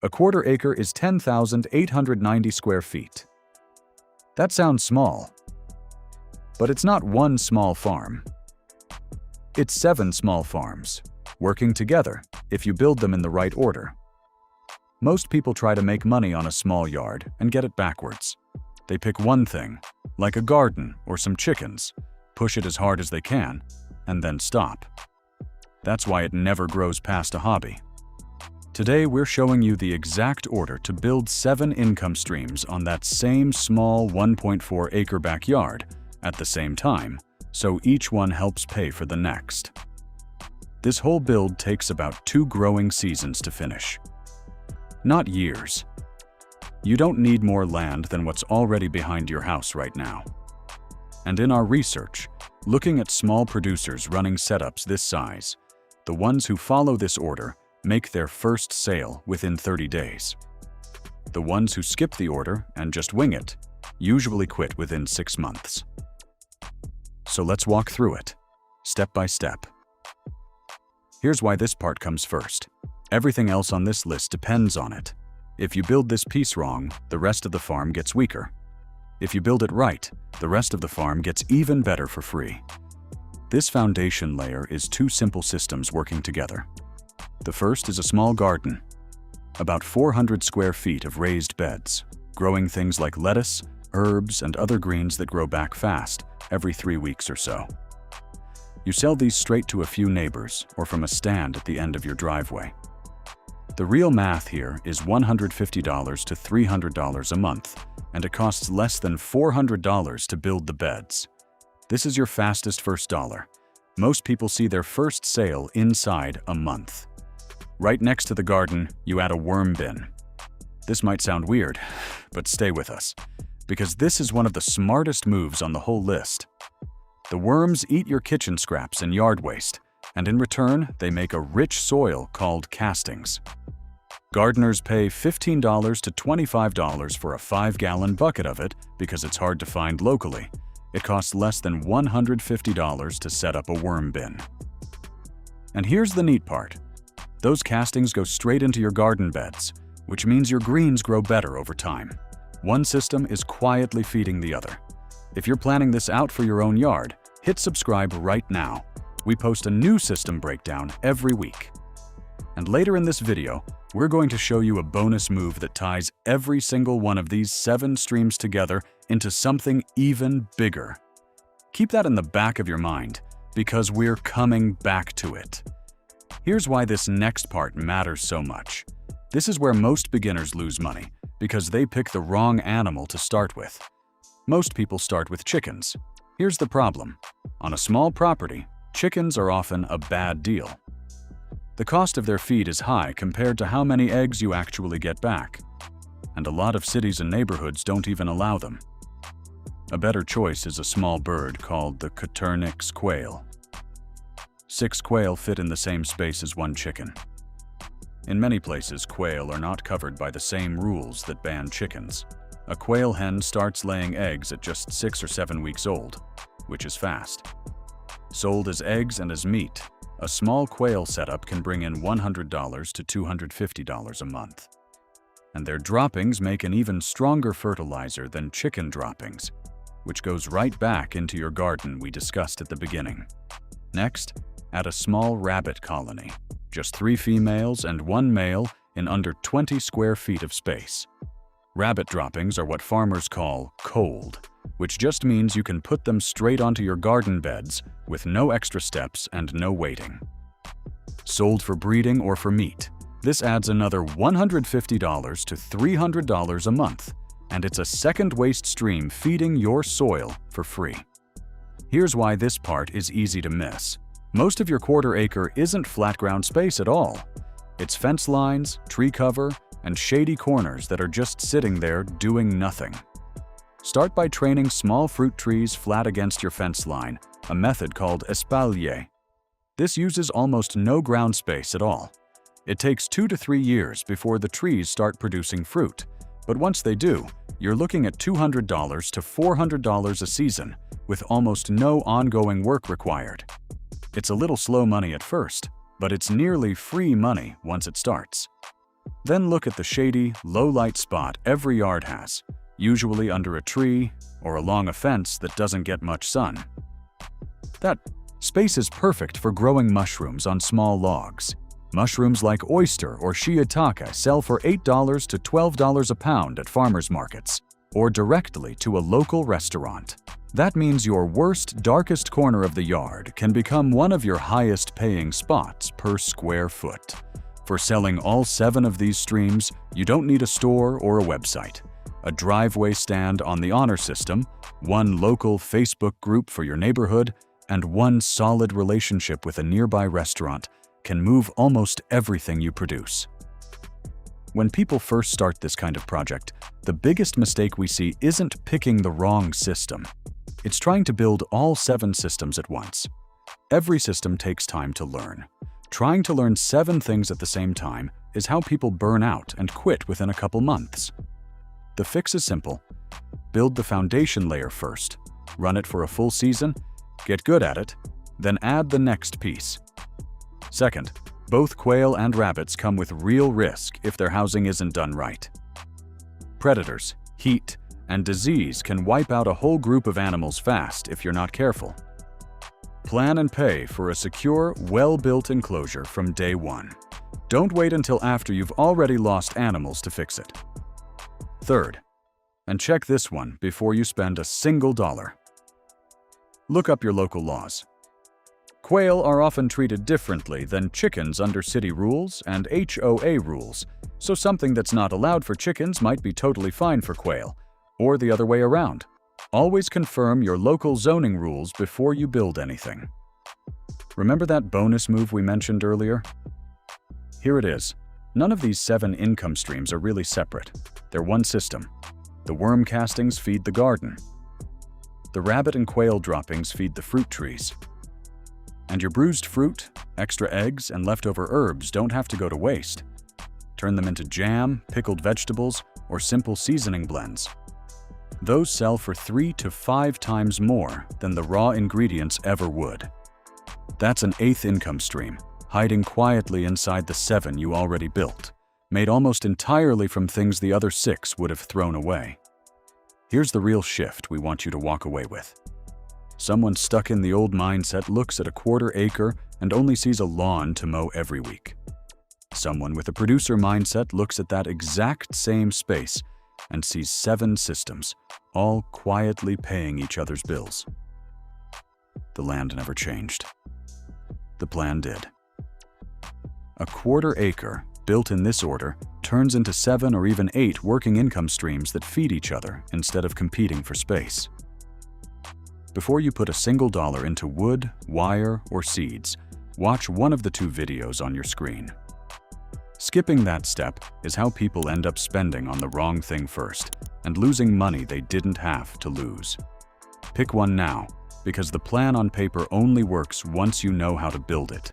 A quarter acre is 10,890 square feet. That sounds small, but it's not one small farm. It's 7 small farms, working together if you build them in the right order. Most people try to make money on a small yard and get it backwards. They pick one thing, like a garden or some chickens, push it as hard as they can, and then stop. That's why it never grows past a hobby. Today, we're showing you the exact order to build 7 income streams on that same small 1.4 acre backyard at the same time, so each one helps pay for the next. This whole build takes about 2 growing seasons to finish. Not years. You don't need more land than what's already behind your house right now. And in our research, looking at small producers running setups this size, the ones who follow this order make their first sale within 30 days. The ones who skip the order and just wing it usually quit within 6 months. So let's walk through it, step by step. Here's why this part comes first. Everything else on this list depends on it. If you build this piece wrong, the rest of the farm gets weaker. If you build it right, the rest of the farm gets even better for free. This foundation layer is 2 simple systems working together. The first is a small garden, about 400 square feet of raised beds, growing things like lettuce, herbs, and other greens that grow back fast every 3 weeks or so. You sell these straight to a few neighbors or from a stand at the end of your driveway. The real math here is $150 to $300 a month, and it costs less than $400 to build the beds. This is your fastest first dollar. Most people see their first sale inside a month. Right next to the garden, you add a worm bin. This might sound weird, but stay with us, because this is one of the smartest moves on the whole list. The worms eat your kitchen scraps and yard waste, and in return, they make a rich soil called castings. Gardeners pay $15 to $25 for a 5-gallon bucket of it because it's hard to find locally. It costs less than $150 to set up a worm bin. And here's the neat part. Those castings go straight into your garden beds, which means your greens grow better over time. One system is quietly feeding the other. If you're planning this out for your own yard, hit subscribe right now. We post a new system breakdown every week. And later in this video, we're going to show you a bonus move that ties every single one of these 7 streams together into something even bigger. Keep that in the back of your mind, because we're coming back to it. Here's why this next part matters so much. This is where most beginners lose money, because they pick the wrong animal to start with. Most people start with chickens. Here's the problem. On a small property, chickens are often a bad deal. The cost of their feed is high compared to how many eggs you actually get back, and a lot of cities and neighborhoods don't even allow them. A better choice is a small bird called the quail. 6 quail fit in the same space as 1 chicken. In many places, quail are not covered by the same rules that ban chickens. A quail hen starts laying eggs at just 6 or 7 weeks old, which is fast. Sold as eggs and as meat, a small quail setup can bring in $100 to $250 a month. And their droppings make an even stronger fertilizer than chicken droppings, which goes right back into your garden we discussed at the beginning. Next, add a small rabbit colony, just 3 females and 1 male in under 20 square feet of space. Rabbit droppings are what farmers call cold, which just means you can put them straight onto your garden beds with no extra steps and no waiting. Sold for breeding or for meat, this adds another $150 to $300 a month, and it's a second waste stream feeding your soil for free. Here's why this part is easy to miss. Most of your quarter acre isn't flat ground space at all. It's fence lines, tree cover, and shady corners that are just sitting there doing nothing. Start by training small fruit trees flat against your fence line, a method called espalier. This uses almost no ground space at all. It takes 2 to 3 years before the trees start producing fruit, but once they do, you're looking at $200 to $400 a season, with almost no ongoing work required. It's a little slow money at first, but it's nearly free money once it starts. Then look at the shady, low-light spot every yard has, usually under a tree or along a fence that doesn't get much sun. That space is perfect for growing mushrooms on small logs. Mushrooms like oyster or shiitake sell for $8 to $12 a pound at farmers markets, or directly to a local restaurant. That means your worst, darkest corner of the yard can become one of your highest-paying spots per square foot. For selling all 7 of these streams, you don't need a store or a website. A driveway stand on the honor system, one local Facebook group for your neighborhood, and one solid relationship with a nearby restaurant can move almost everything you produce. When people first start this kind of project, the biggest mistake we see isn't picking the wrong system. It's trying to build all 7 systems at once. Every system takes time to learn. Trying to learn 7 things at the same time is how people burn out and quit within a couple months. The fix is simple. Build the foundation layer first, run it for a full season, get good at it, then add the next piece. Second, both quail and rabbits come with real risk if their housing isn't done right. Predators, heat, and disease can wipe out a whole group of animals fast if you're not careful. Plan and pay for a secure, well-built enclosure from day one. Don't wait until after you've already lost animals to fix it. Third, and check this one before you spend a single dollar. Look up your local laws. Quail are often treated differently than chickens under city rules and HOA rules, so something that's not allowed for chickens might be totally fine for quail, or the other way around. Always confirm your local zoning rules before you build anything. Remember that bonus move we mentioned earlier? Here it is. None of these 7 income streams are really separate. They're one system. The worm castings feed the garden. The rabbit and quail droppings feed the fruit trees. And your bruised fruit, extra eggs, and leftover herbs don't have to go to waste. Turn them into jam, pickled vegetables, or simple seasoning blends. Those sell for 3 to 5 times more than the raw ingredients ever would. That's an 8th income stream, hiding quietly inside the 7 you already built, made almost entirely from things the other 6 would have thrown away. Here's the real shift we want you to walk away with. Someone stuck in the old mindset looks at a 1/4 acre and only sees a lawn to mow every week. Someone with a producer mindset looks at that exact same space and sees 7 systems, all quietly paying each other's bills. The land never changed. The plan did. A 1/4 acre, built in this order, turns into 7 or even 8 working income streams that feed each other instead of competing for space. Before you put a single dollar into wood, wire, or seeds, watch one of the 2 videos on your screen. Skipping that step is how people end up spending on the wrong thing first and losing money they didn't have to lose. Pick one now, because the plan on paper only works once you know how to build it.